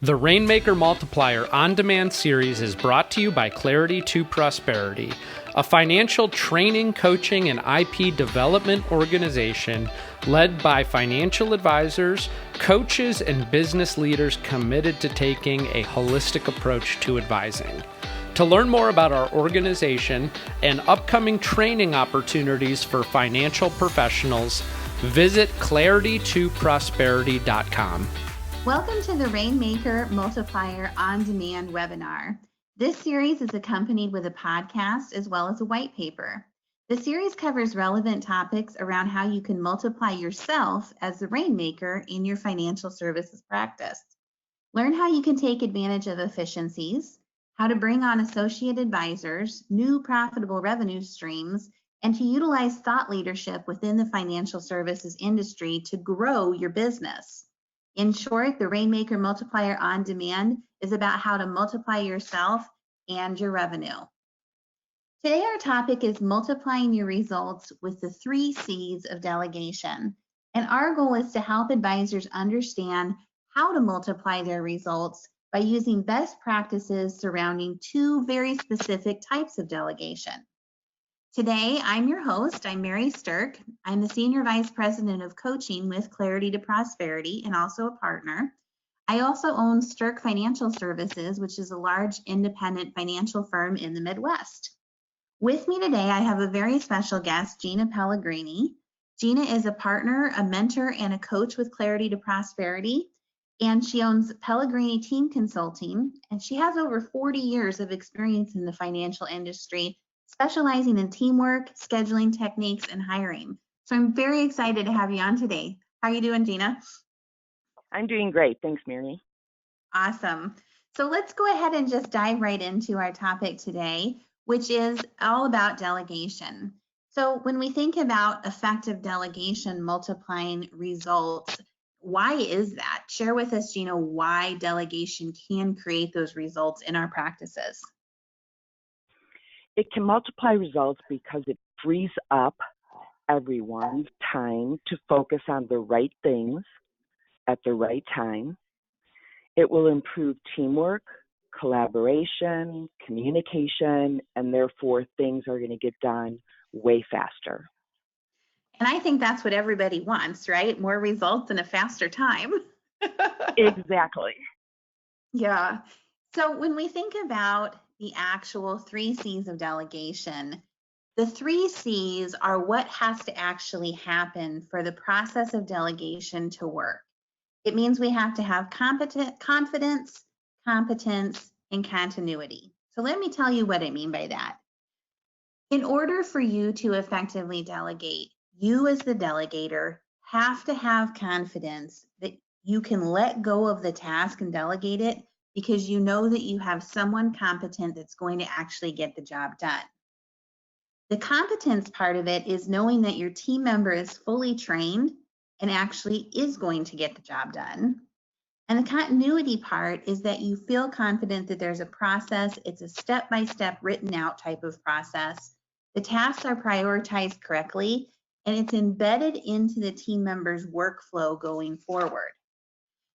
The Rainmaker Multiplier On-Demand Series is brought to you by Clarity to Prosperity, a financial training, coaching, and IP development organization led by financial advisors, coaches, and business leaders committed to taking a holistic approach to advising. To learn more about our organization and upcoming training opportunities for financial professionals, visit claritytoprosperity.com. Welcome to the Rainmaker Multiplier On-Demand webinar. This series is accompanied with a podcast as well as a white paper. The series covers relevant topics around how you can multiply yourself as the Rainmaker in your financial services practice. Learn how you can take advantage of efficiencies, how to bring on associate advisors, new profitable revenue streams, and to utilize thought leadership within the financial services industry to grow your business. In short, the Rainmaker Multiplier On Demand is about how to multiply yourself and your revenue. Today, our topic is multiplying your results with the 3 Cs of delegation. And our goal is to help advisors understand how to multiply their results by using best practices surrounding 2 very specific types of delegation. Today, I'm your host. I'm Mary Sterk. I'm the Senior Vice President of Coaching with Clarity to Prosperity and also a partner. I also own Sterk Financial Services, which is a large independent financial firm in the Midwest. With me today, I have a very special guest, Gina Pellegrini. Gina is a partner, a mentor, and a coach with Clarity to Prosperity, and she owns Pellegrini Team Consulting, and she has over 40 years of experience in the financial industry, specializing in teamwork, scheduling techniques, and hiring. So I'm very excited to have you on today. How are you doing, Gina? I'm doing great. Thanks, Mary. Awesome. So let's go ahead and just dive right into our topic today, which is all about delegation. So when we think about effective delegation multiplying results, why is that? Share with us, Gina, why delegation can create those results in our practices. It can multiply results because it frees up everyone's time to focus on the right things at the right time. It will improve teamwork, collaboration, communication, and therefore things are going to get done way faster. And I think that's what everybody wants, right? More results in a faster time. Exactly. Yeah. So when we think about the actual 3 Cs of delegation, the 3 Cs are what has to actually happen for the process of delegation to work. It means we have to have confidence, competence, and continuity. So let me tell you what I mean by that. In order for you to effectively delegate, you as the delegator have to have confidence that you can let go of the task and delegate it because you know that you have someone competent that's going to actually get the job done. The competence part of it is knowing that your team member is fully trained and actually is going to get the job done. And the continuity part is that you feel confident that there's a process, it's a step-by-step written out type of process. The tasks are prioritized correctly, and it's embedded into the team member's workflow going forward.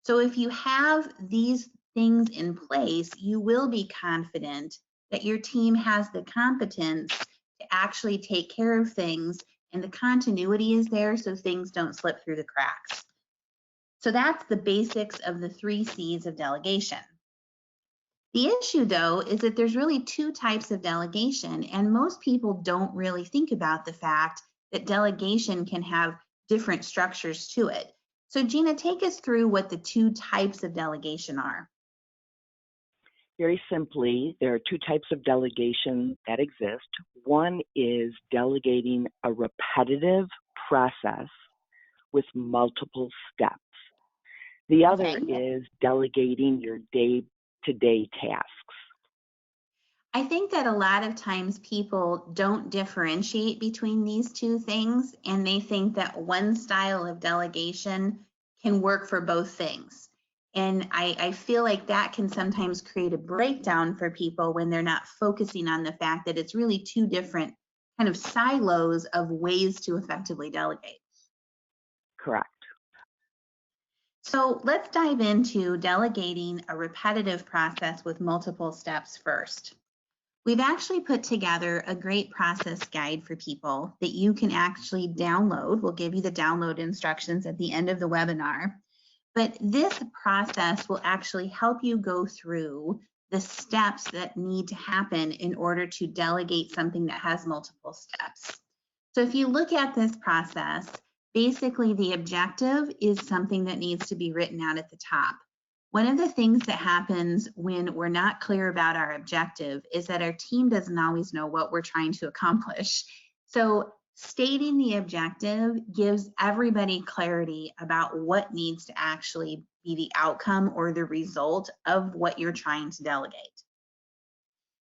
So if you have these things in place, you will be confident that your team has the competence to actually take care of things, and the continuity is there so things don't slip through the cracks. So that's the basics of the 3 Cs of delegation. The issue, though, is that there's really 2 types of delegation, and most people don't really think about the fact that delegation can have different structures to it. So Gina, take us through what the 2 types of delegation are. Very simply, there are 2 types of delegation that exist. One is delegating a repetitive process with multiple steps. The other is delegating your day-to-day tasks. I think that a lot of times people don't differentiate between these 2 things, and they think that one style of delegation can work for both things. And I feel like that can sometimes create a breakdown for people when they're not focusing on the fact that it's really 2 different kind of silos of ways to effectively delegate. Correct. So let's dive into delegating a repetitive process with multiple steps first. We've actually put together a great process guide for people that you can actually download. We'll give you the download instructions at the end of the webinar. But this process will actually help you go through the steps that need to happen in order to delegate something that has multiple steps. So if you look at this process, basically the objective is something that needs to be written out at the top. One of the things that happens when we're not clear about our objective is that our team doesn't always know what we're trying to accomplish. So stating the objective gives everybody clarity about what needs to actually be the outcome or the result of what you're trying to delegate.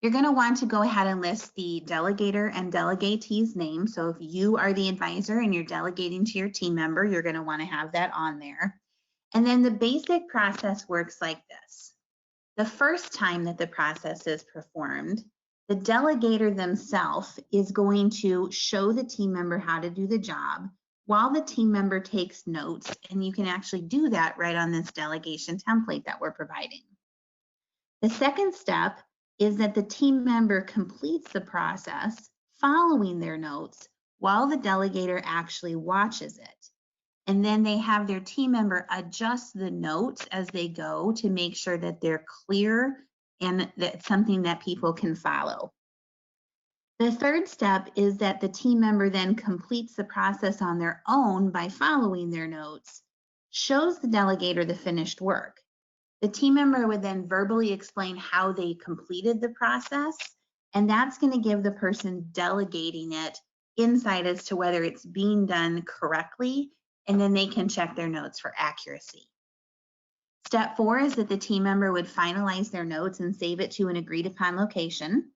You're going to want to go ahead and list the delegator and delegatee's name. So if you are the advisor and you're delegating to your team member, you're going to want to have that on there. And then the basic process works like this. The first time that the process is performed, the delegator themselves is going to show the team member how to do the job while the team member takes notes, and you can actually do that right on this delegation template that we're providing. The second step is that the team member completes the process following their notes while the delegator actually watches it. And then they have their team member adjust the notes as they go to make sure that they're clear and that's something that people can follow. The third step is that the team member then completes the process on their own by following their notes, shows the delegator the finished work. The team member would then verbally explain how they completed the process, and that's going to give the person delegating it insight as to whether it's being done correctly, and then they can check their notes for accuracy. Step 4 is that the team member would finalize their notes and save it to an agreed upon location.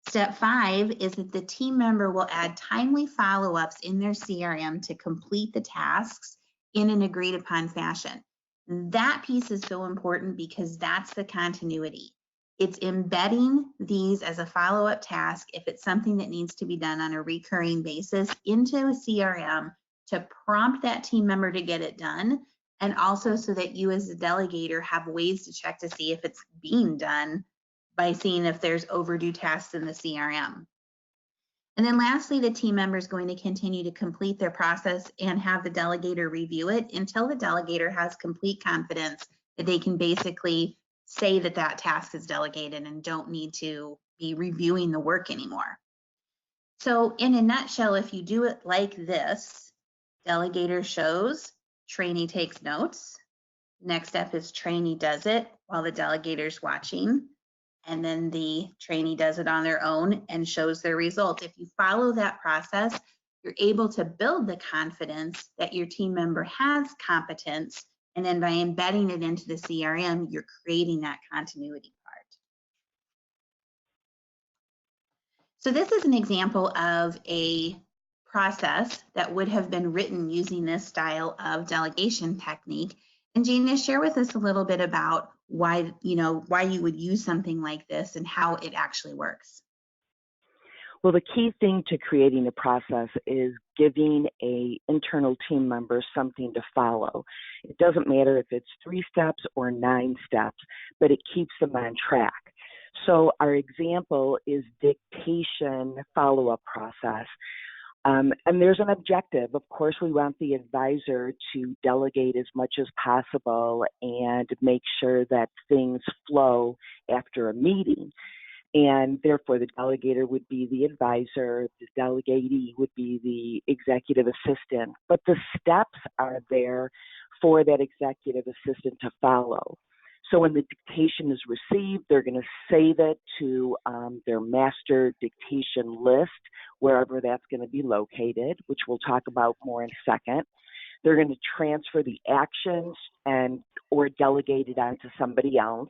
Step 5 is that the team member will add timely follow-ups in their CRM to complete the tasks in an agreed upon fashion. That piece is so important because that's the continuity. It's embedding these as a follow-up task if it's something that needs to be done on a recurring basis into a CRM to prompt that team member to get it done, and also so that you as a delegator have ways to check to see if it's being done by seeing if there's overdue tasks in the CRM. And then lastly, the team member is going to continue to complete their process and have the delegator review it until the delegator has complete confidence that they can basically say that that task is delegated and don't need to be reviewing the work anymore. So in a nutshell, if you do it like this, delegator shows, trainee takes notes. Next step is trainee does it while the delegator's watching. And then the trainee does it on their own and shows their results. If you follow that process, you're able to build the confidence that your team member has competence. And then by embedding it into the CRM, you're creating that continuity part. So this is an example of a process that would have been written using this style of delegation technique. And Gina, share with us a little bit about why you would use something like this and how it actually works. Well, the key thing to creating a process is giving an internal team member something to follow. It doesn't matter if it's 3 steps or 9 steps, but it keeps them on track. So our example is dictation follow-up process. And there's an objective. Of course, we want the advisor to delegate as much as possible and make sure that things flow after a meeting. And therefore, the delegator would be the advisor, the delegatee would be the executive assistant. But the steps are there for that executive assistant to follow. So when the dictation is received, they're going to save it to their master dictation list, wherever that's going to be located, which we'll talk about more in a second. They're going to transfer the actions or delegate it on to somebody else.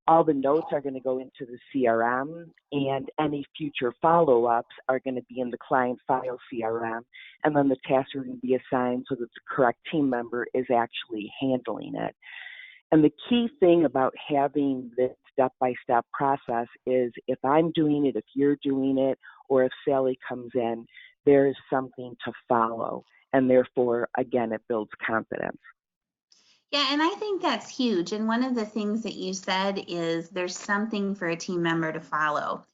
All the notes are going to go into the CRM, and any future follow-ups are going to be in the client file CRM, and then the tasks are going to be assigned so that the correct team member is actually handling it. And the key thing about having this step-by-step process is if I'm doing it, if you're doing it, or if Sally comes in, there is something to follow. And therefore, again, it builds confidence. Yeah, and I think that's huge. And one of the things that you said is there's something for a team member to follow.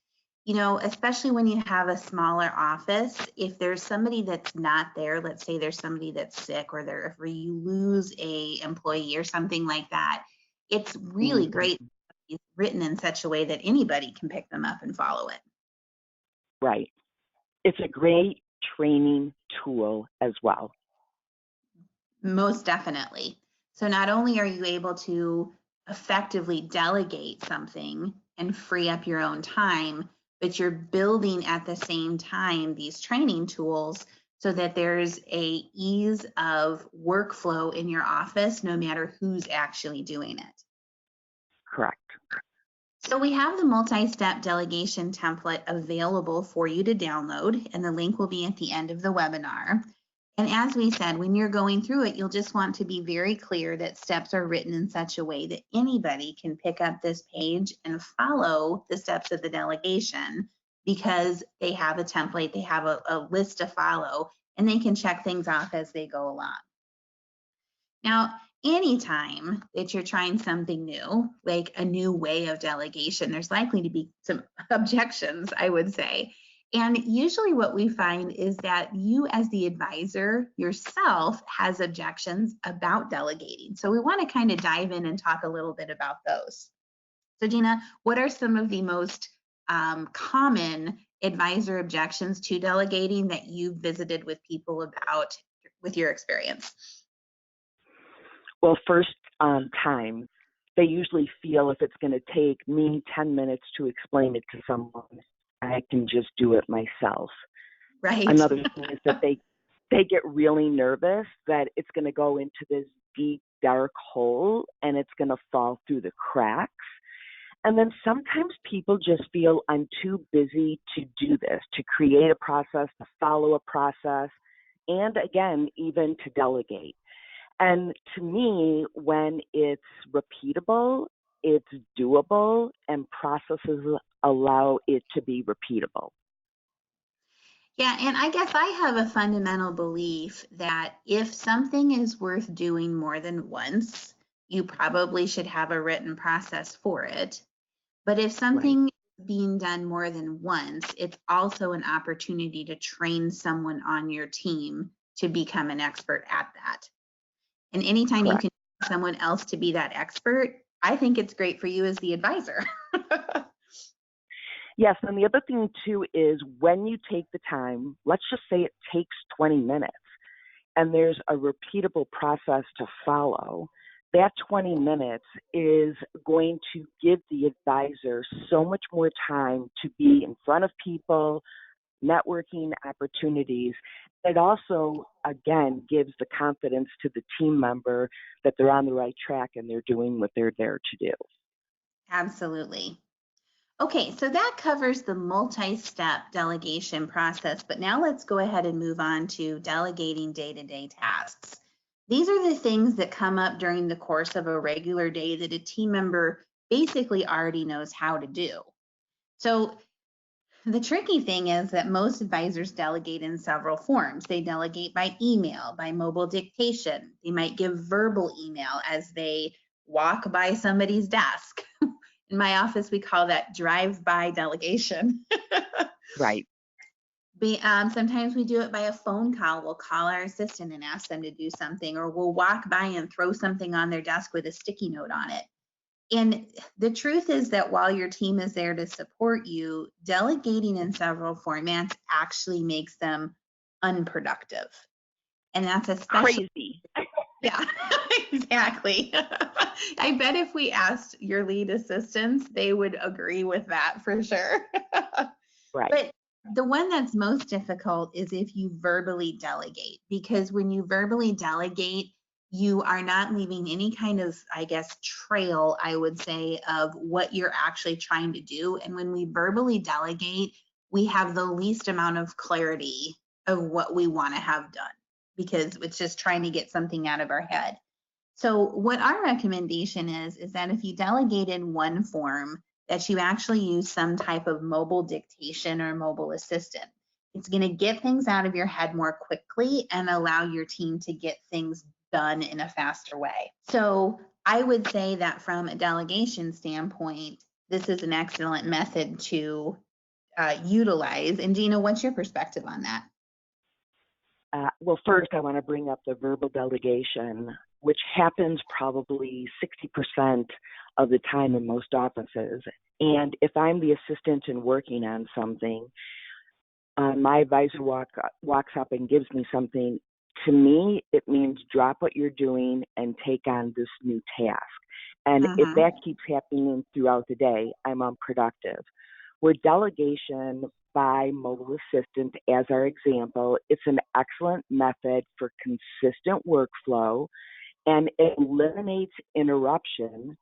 You know, especially when you have a smaller office, if there's somebody that's not there, let's say there's somebody that's sick or there, if you lose a employee or something like that, it's really Mhm. great if it's written in such a way that anybody can pick them up and follow it. Right. It's a great training tool as well. Most definitely. So not only are you able to effectively delegate something and free up your own time, but you're building at the same time these training tools so that there's a ease of workflow in your office, no matter who's actually doing it. Correct. So we have the multi-step delegation template available for you to download, and the link will be at the end of the webinar. And as we said, when you're going through it, you'll just want to be very clear that steps are written in such a way that anybody can pick up this page and follow the steps of the delegation because they have a template, they have a list to follow, and they can check things off as they go along. Now, anytime that you're trying something new, like a new way of delegation, there's likely to be some objections, I would say. And usually what we find is that you as the advisor yourself has objections about delegating. So we want to kind of dive in and talk a little bit about those. So Gina, what are some of the most common advisor objections to delegating that you've visited with people about with your experience? Well, first, time. They usually feel if it's going to take me 10 minutes to explain it to someone, I can just do it myself. Right. Another thing is that they get really nervous that it's going to go into this deep, dark hole and it's going to fall through the cracks. And then sometimes people just feel I'm too busy to do this, to create a process, to follow a process, and again, even to delegate. And to me, when it's repeatable, it's doable, and processes allow it to be repeatable. Yeah, and I guess I have a fundamental belief that if something is worth doing more than once, you probably should have a written process for it. But if Right. something is being done more than once, it's also an opportunity to train someone on your team to become an expert at that. And anytime you Correct. can get someone else to be that expert, I think it's great for you as the advisor. Yes, and the other thing too is when you take the time, let's just say it takes 20 minutes, and there's a repeatable process to follow, that 20 minutes is going to give the advisor so much more time to be in front of people, networking opportunities. It also, again, gives the confidence to the team member that they're on the right track and they're doing what they're there to do. Absolutely. Okay, so that covers the multi-step delegation process, but now let's go ahead and move on to delegating day-to-day tasks. These are the things that come up during the course of a regular day that a team member basically already knows how to do. So the tricky thing is that most advisors delegate in several forms. They delegate by email, by mobile dictation. They might give verbal email as they walk by somebody's desk. In my office, we call that drive-by delegation. Right. Sometimes we do it by a phone call. We'll call our assistant and ask them to do something, or we'll walk by and throw something on their desk with a sticky note on it. And the truth is that while your team is there to support you, delegating in several formats actually makes them unproductive. And that's especially Crazy. Yeah, exactly. I bet if we asked your lead assistants, they would agree with that for sure. Right. But the one that's most difficult is if you verbally delegate, because when you verbally delegate, you are not leaving any kind of, I guess, trail, I would say, of what you're actually trying to do. And when we verbally delegate, we have the least amount of clarity of what we want to have done because it's just trying to get something out of our head. So what our recommendation is that if you delegate in one form, that you actually use some type of mobile dictation or mobile assistant. It's going to get things out of your head more quickly and allow your team to get things done in a faster way. So I would say that from a delegation standpoint, this is an excellent method to utilize. And Gina, what's your perspective on that? Well, first, I want to bring up the verbal delegation, which happens probably 60% of the time in most offices. And if I'm the assistant and working on something, my advisor walks up and gives me something. To me, it means drop what you're doing and take on this new task. And if that keeps happening throughout the day, I'm unproductive. Where delegation by mobile assistant, as our example, it's an excellent method for consistent workflow, and it eliminates interruption,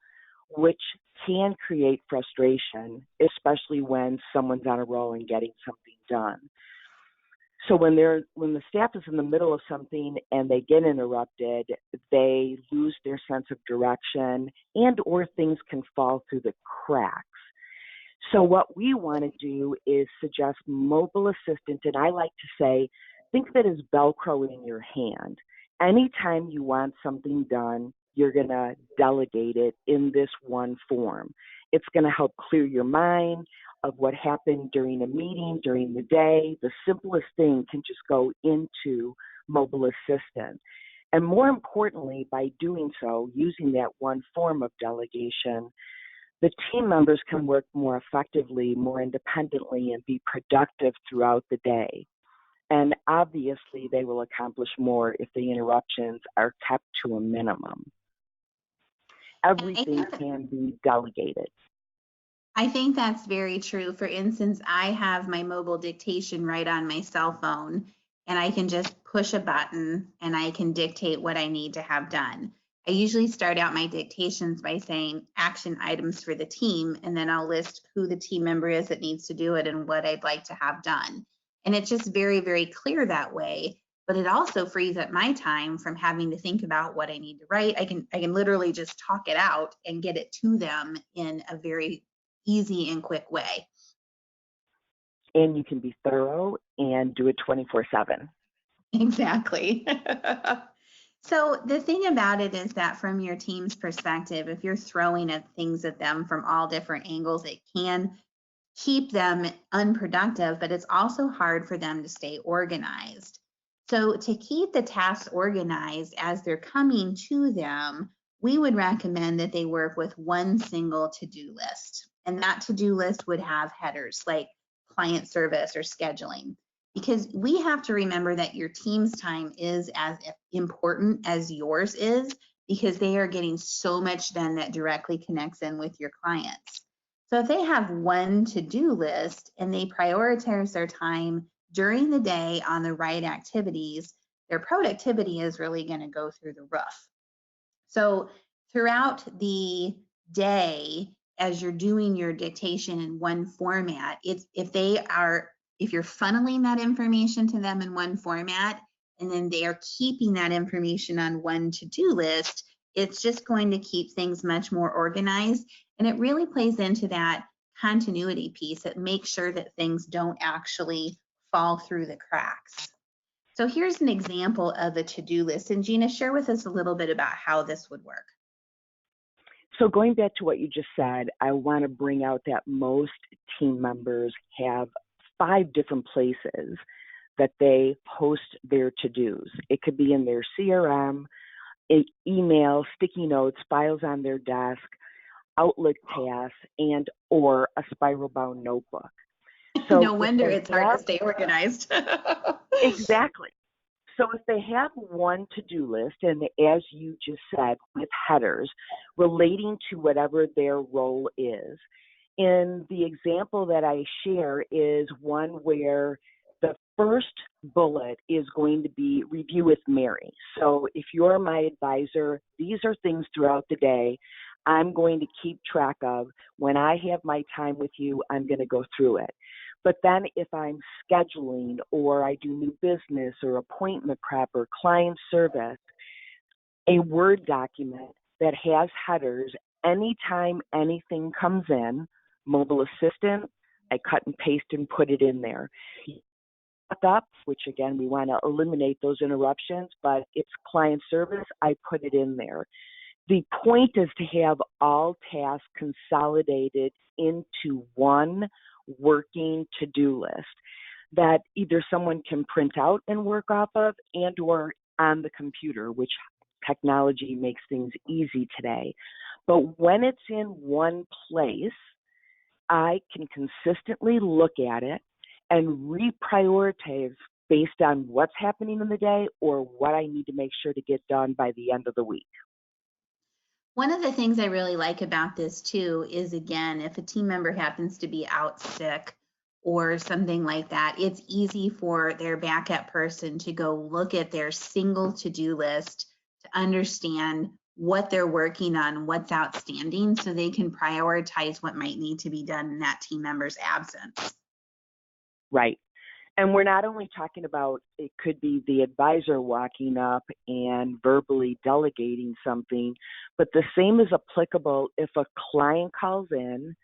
which can create frustration, especially when someone's on a roll and getting something done. So when the staff is in the middle of something and they get interrupted, they lose their sense of direction and or things can fall through the cracks. So what we want to do is suggest mobile assistant, and I like to say, think of it as Velcro in your hand. Anytime you want something done, you're going to delegate it in this one form. It's going to help clear your mind of what happened during a meeting, during the day. The simplest thing can just go into mobile assistant. And more importantly, by doing so, using that one form of delegation, the team members can work more effectively, more independently, and be productive throughout the day. And obviously, they will accomplish more if the interruptions are kept to a minimum. Everything can be delegated. I think that's very true. For instance, I have my mobile dictation right on my cell phone, and I can just push a button and I can dictate what I need to have done. I usually start out my dictations by saying action items for the team, and then I'll list who the team member is that needs to do it and what I'd like to have done. And it's just very, very clear that way. But it also frees up my time from having to think about what I need to write. I can literally just talk it out and get it to them in a very easy and quick way. And you can be thorough and do it 24/7. Exactly. So the thing about it is that from your team's perspective, if you're throwing things at them from all different angles, it can keep them unproductive, but it's also hard for them to stay organized. So to keep the tasks organized as they're coming to them, we would recommend that they work with one single to-do list. And that to-do list would have headers like client service or scheduling, because we have to remember that your team's time is as important as yours is, because they are getting so much done that directly connects in with your clients. So if they have one to-do list and they prioritize their time during the day on the right activities, their productivity is really going to go through the roof. So throughout the day, as you're doing your dictation in one format, if you're funneling that information to them in one format, and then they are keeping that information on one to-do list, it's just going to keep things much more organized. And it really plays into that continuity piece that makes sure that things don't actually fall through the cracks. So here's an example of a to-do list. And Gina, share with us a little bit about how this would work. So going back to what you just said, I want to bring out that most team members have 5 different places that they post their to-dos. It could be in their CRM, email, sticky notes, files on their desk, Outlook tasks, and or a spiral-bound notebook. So no wonder it's hard to stay organized. Exactly. So if they have one to-do list, and as you just said, with headers relating to whatever their role is, in the example that I share is one where the first bullet is going to be review with Mary. So if you're my advisor, these are things throughout the day I'm going to keep track of. When I have my time with you, I'm going to go through it. But then if I'm scheduling or I do new business or appointment prep or client service, a Word document that has headers, anytime anything comes in, mobile assistant, I cut and paste and put it in there. up, which again, we want to eliminate those interruptions, but it's client service, I put it in there. The point is to have all tasks consolidated into one working to-do list that either someone can print out and work off of and or on the computer, which technology makes things easy today. But when it's in one place, I can consistently look at it and reprioritize based on what's happening in the day or what I need to make sure to get done by the end of the week. One of the things I really like about this too is, again, if a team member happens to be out sick or something like that, it's easy for their backup person to go look at their single to-do list to understand what they're working on, what's outstanding, so they can prioritize what might need to be done in that team member's absence. Right. And we're not only talking about, it could be the advisor walking up and verbally delegating something, but the same is applicable if a client calls in,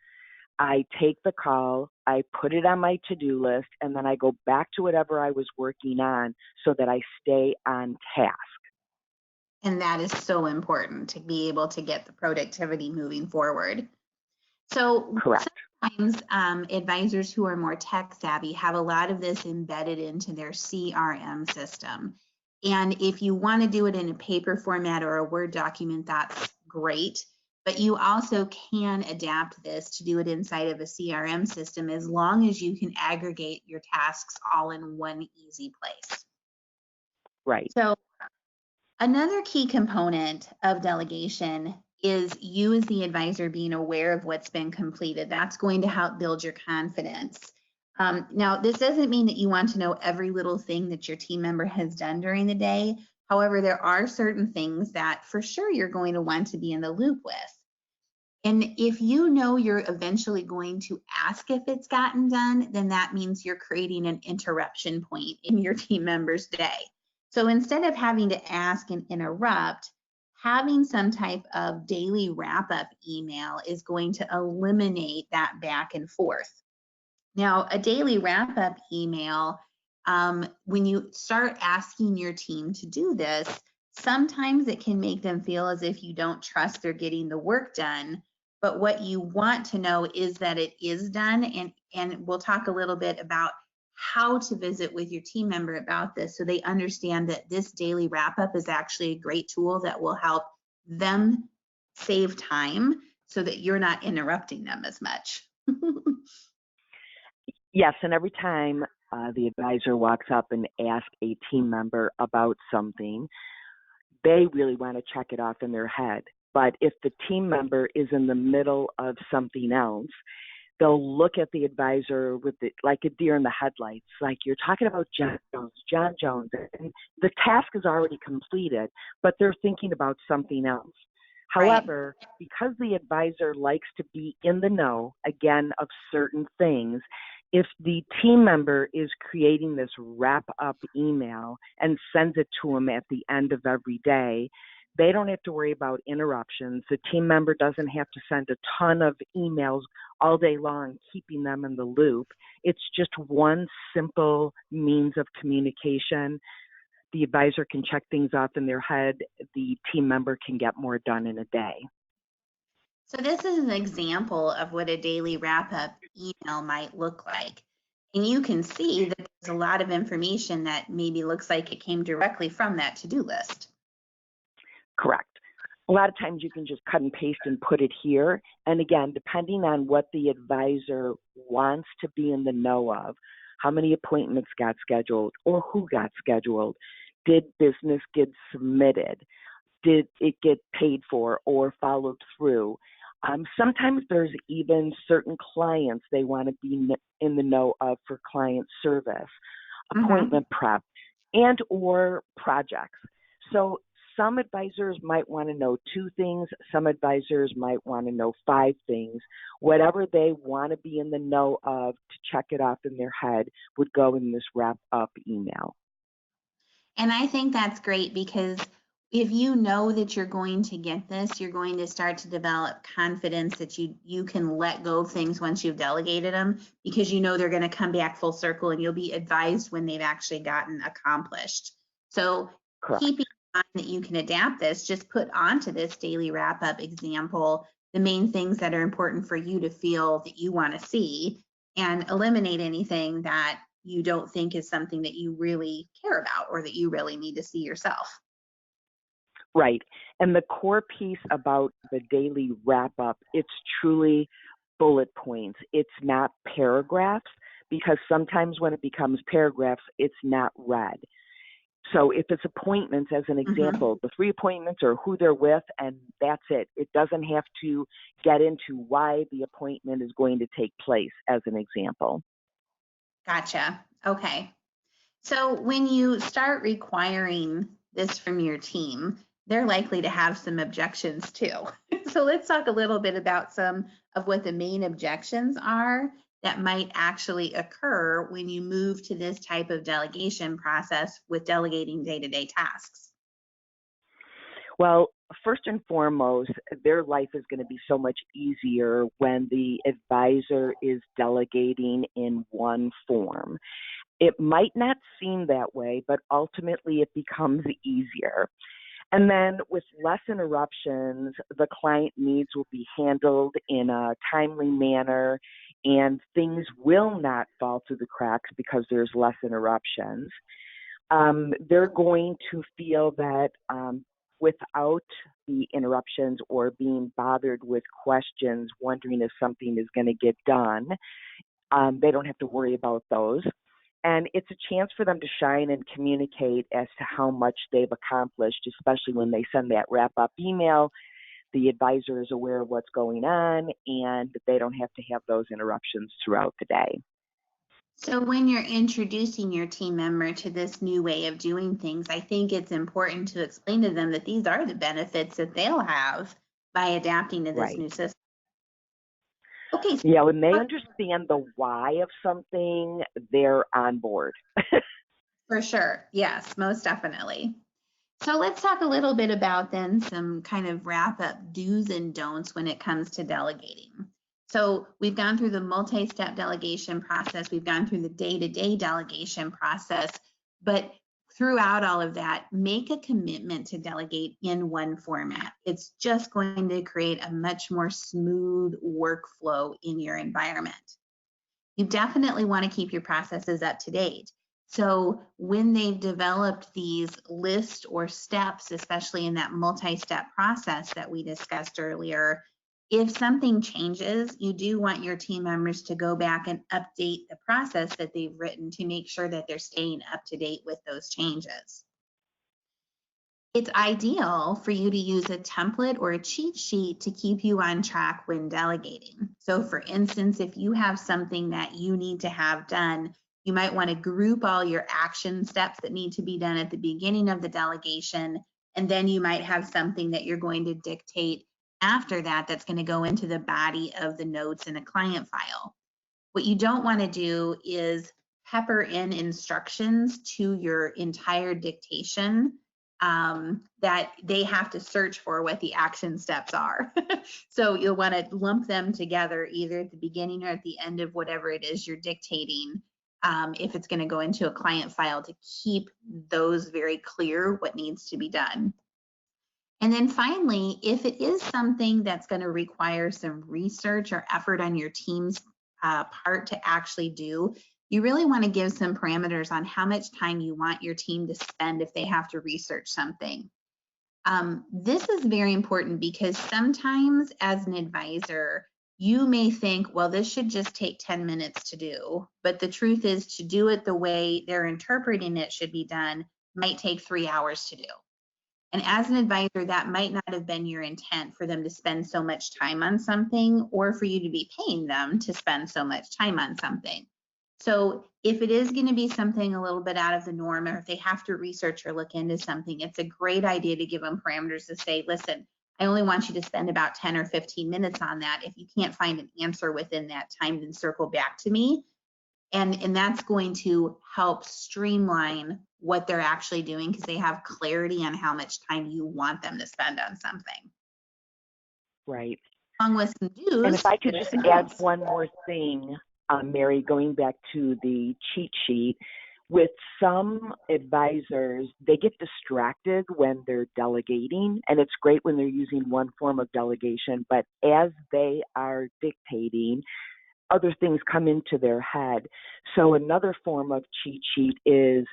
I take the call, I put it on my to-do list, and then I go back to whatever I was working on so that I stay on task. And that is so important to be able to get the productivity moving forward. So Correct. sometimes advisors who are more tech savvy have a lot of this embedded into their CRM system. And if you want to do it in a paper format or a Word document, that's great. But you also can adapt this to do it inside of a CRM system as long as you can aggregate your tasks all in one easy place. Right. So another key component of delegation is you as the advisor being aware of what's been completed. That's going to help build your confidence. Now, this doesn't mean that you want to know every little thing that your team member has done during the day. However, there are certain things that for sure you're going to want to be in the loop with. And if you know you're eventually going to ask if it's gotten done, then that means you're creating an interruption point in your team member's day. So instead of having to ask and interrupt, having some type of daily wrap-up email is going to eliminate that back and forth. Now, a daily wrap-up email, when you start asking your team to do this, sometimes it can make them feel as if you don't trust they're getting the work done. But what you want to know is that it is done, and we'll talk a little bit about how to visit with your team member about this so they understand that this daily wrap-up is actually a great tool that will help them save time so that you're not interrupting them as much. Yes, and every time the advisor walks up and asks a team member about something, they really want to check it off in their head. But if the team member is in the middle of something else, they'll look at the advisor with it like a deer in the headlights, like you're talking about John Jones, and the task is already completed, but they're thinking about something else. However, because the advisor likes to be in the know, again, of certain things, if the team member is creating this wrap-up email and sends it to them at the end of every day, they don't have to worry about interruptions. The team member doesn't have to send a ton of emails all day long, keeping them in the loop. It's just one simple means of communication. The advisor can check things off in their head. The team member can get more done in a day. So this is an example of what a daily wrap-up email might look like. And you can see that there's a lot of information that maybe looks like it came directly from that to-do list. Correct. A lot of times you can just cut and paste and put it here. And again, depending on what the advisor wants to be in the know of, how many appointments got scheduled or who got scheduled, did business get submitted, did it get paid for or followed through. Sometimes there's even certain clients they want to be in the know of for client service, appointment prep, and or projects. So some advisors might want to know 2 things. Some advisors might want to know 5 things. Whatever they want to be in the know of to check it off in their head would go in this wrap-up email. And I think that's great because if you know that you're going to get this, you're going to start to develop confidence that you can let go of things once you've delegated them, because you know they're going to come back full circle and you'll be advised when they've actually gotten accomplished. So Correct. keeping in mind that you can adapt this, just put onto this daily wrap-up example the main things that are important for you to feel that you want to see, and eliminate anything that you don't think is something that you really care about or that you really need to see yourself. Right. And the core piece about the daily wrap up, it's truly bullet points. It's not paragraphs, because sometimes when it becomes paragraphs, it's not read. So if it's appointments, as an example, the 3 appointments are who they're with, and that's it. It doesn't have to get into why the appointment is going to take place, as an example. Gotcha. Okay. So when you start requiring this from your team, they're likely to have some objections too. So let's talk a little bit about some of what the main objections are that might actually occur when you move to this type of delegation process with delegating day-to-day tasks. Well, first and foremost, their life is going to be so much easier when the advisor is delegating in one form. It might not seem that way, but ultimately it becomes easier. And then with less interruptions, the client needs will be handled in a timely manner, and things will not fall through the cracks because there's less interruptions. They're going to feel that without the interruptions or being bothered with questions, wondering if something is going to get done, they don't have to worry about those. And it's a chance for them to shine and communicate as to how much they've accomplished, especially when they send that wrap-up email. The advisor is aware of what's going on, and they don't have to have those interruptions throughout the day. So when you're introducing your team member to this new way of doing things, I think it's important to explain to them that these are the benefits that they'll have by adapting to this Right. new system. Okay. Yeah, when they understand the why of something, they're on board. For sure. Yes, most definitely. So let's talk a little bit about then some kind of wrap up do's and don'ts when it comes to delegating. So we've gone through the multi-step delegation process, we've gone through the day-to-day delegation process, but throughout all of that, make a commitment to delegate in one format. It's just going to create a much more smooth workflow in your environment. You definitely want to keep your processes up to date. So when they've developed these lists or steps, especially in that multi-step process that we discussed earlier, if something changes, you do want your team members to go back and update the process that they've written to make sure that they're staying up to date with those changes. It's ideal for you to use a template or a cheat sheet to keep you on track when delegating. So for instance, if you have something that you need to have done, you might want to group all your action steps that need to be done at the beginning of the delegation, and then you might have something that you're going to dictate after that that's going to go into the body of the notes in a client file. What you don't want to do is pepper in instructions to your entire dictation that they have to search for what the action steps are. So you'll want to lump them together either at the beginning or at the end of whatever it is you're dictating, if it's going to go into a client file, to keep those very clear what needs to be done. And then finally, if it is something that's going to require some research or effort on your team's part to actually do, you really want to give some parameters on how much time you want your team to spend if they have to research something. This is very important because sometimes as an advisor, you may think, well, this should just take 10 minutes to do. But the truth is, to do it the way they're interpreting it should be done might take 3 hours to do. And as an advisor, that might not have been your intent for them to spend so much time on something, or for you to be paying them to spend so much time on something. So if it is going to be something a little bit out of the norm, or if they have to research or look into something, it's a great idea to give them parameters to say, listen, I only want you to spend about 10 or 15 minutes on that. If you can't find an answer within that time, then circle back to me. And that's going to help streamline what they're actually doing because they have clarity on how much time you want them to spend on something. Right. Along with some do's. And if I could just add one more thing, Mary, going back to the cheat sheet, with some advisors, they get distracted when they're delegating, and it's great when they're using one form of delegation, but as they are dictating, other things come into their head. So another form of cheat sheet is,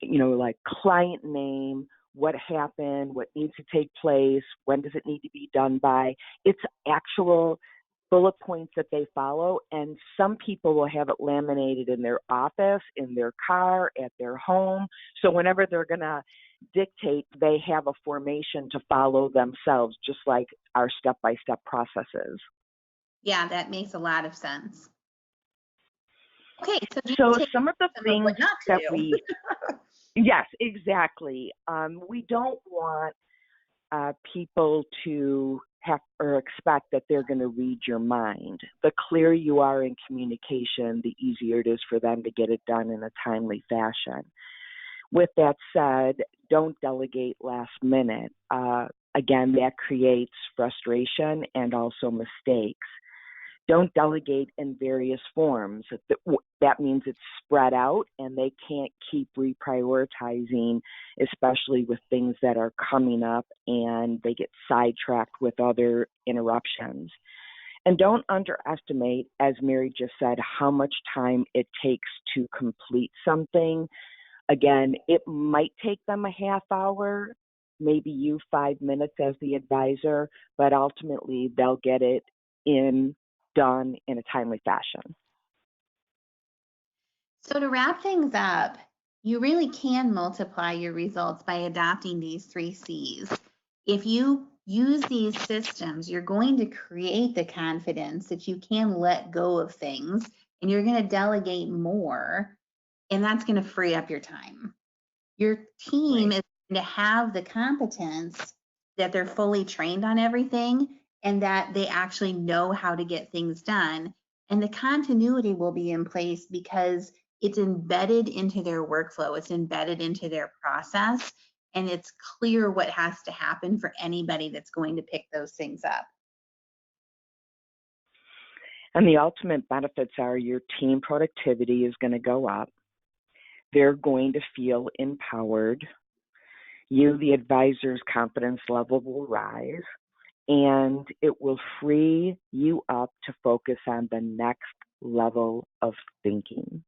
like client name, what happened, what needs to take place, when does it need to be done by. It's actual bullet points that they follow, and some people will have it laminated in their office, in their car, at their home. So whenever they're going to dictate, they have a formation to follow themselves, just like our step-by-step processes. Yeah, that makes a lot of sense. Okay, so some of the things that we yes, exactly. We don't want people to have or expect that they're going to read your mind. The clearer you are in communication, the easier it is for them to get it done in a timely fashion. With that said, don't delegate last minute. Again, that creates frustration and also mistakes. Don't delegate in various forms. That means it's spread out and they can't keep reprioritizing, especially with things that are coming up and they get sidetracked with other interruptions. And don't underestimate, as Mary just said, how much time it takes to complete something. Again, it might take them a half hour, maybe you 5 minutes as the advisor, but ultimately they'll get it done in a timely fashion. So to wrap things up, you really can multiply your results by adopting these 3 C's. If you use these systems, you're going to create the confidence that you can let go of things and you're going to delegate more, and that's going to free up your time. Your team is going to have the competence that they're fully trained on everything and that they actually know how to get things done. And the continuity will be in place because it's embedded into their workflow, it's embedded into their process, and it's clear what has to happen for anybody that's going to pick those things up. And the ultimate benefits are your team productivity is going to go up. They're going to feel empowered. You, the advisor's confidence level will rise. And it will free you up to focus on the next level of thinking.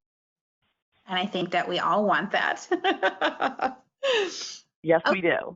And I think that we all want that. Yes, we do.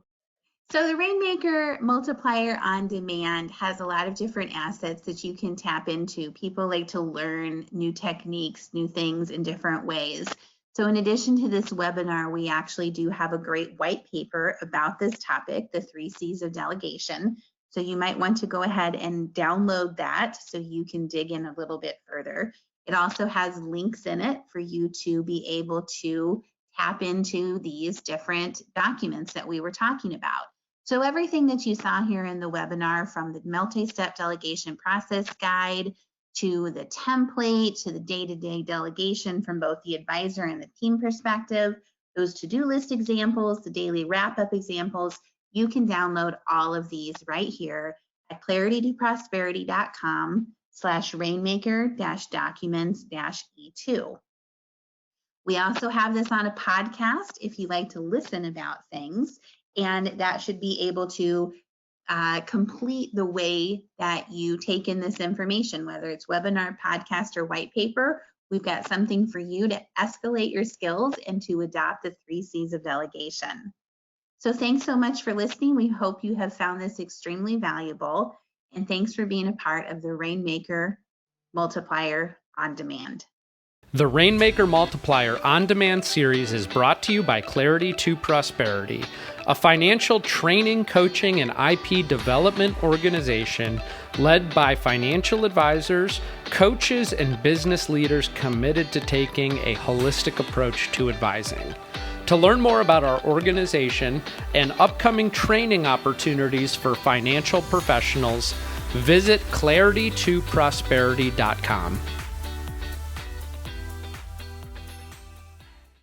So the Rainmaker Multiplier On Demand has a lot of different assets that you can tap into. People like to learn new techniques, new things in different ways. So in addition to this webinar, we actually do have a great white paper about this topic, the 3 Cs of Delegation. So you might want to go ahead and download that so you can dig in a little bit further. It also has links in it for you to be able to tap into these different documents that we were talking about. So everything that you saw here in the webinar, from the multi-step delegation process guide to the template to the day-to-day delegation from both the advisor and the team perspective, those to-do list examples, the daily wrap-up examples, you can download all of these right here at claritytoprosperity.com/rainmaker-documents-E2. We also have this on a podcast if you like to listen about things, and that should be able to complete the way that you take in this information, whether it's webinar, podcast, or white paper. We've got something for you to escalate your skills and to adopt the 3 Cs of delegation. So thanks so much for listening. We hope you have found this extremely valuable, and thanks for being a part of the Rainmaker Multiplier On Demand. The Rainmaker Multiplier On-Demand Series is brought to you by Clarity to Prosperity, a financial training, coaching, and IP development organization led by financial advisors, coaches, and business leaders committed to taking a holistic approach to advising. To learn more about our organization and upcoming training opportunities for financial professionals, visit claritytoprosperity.com.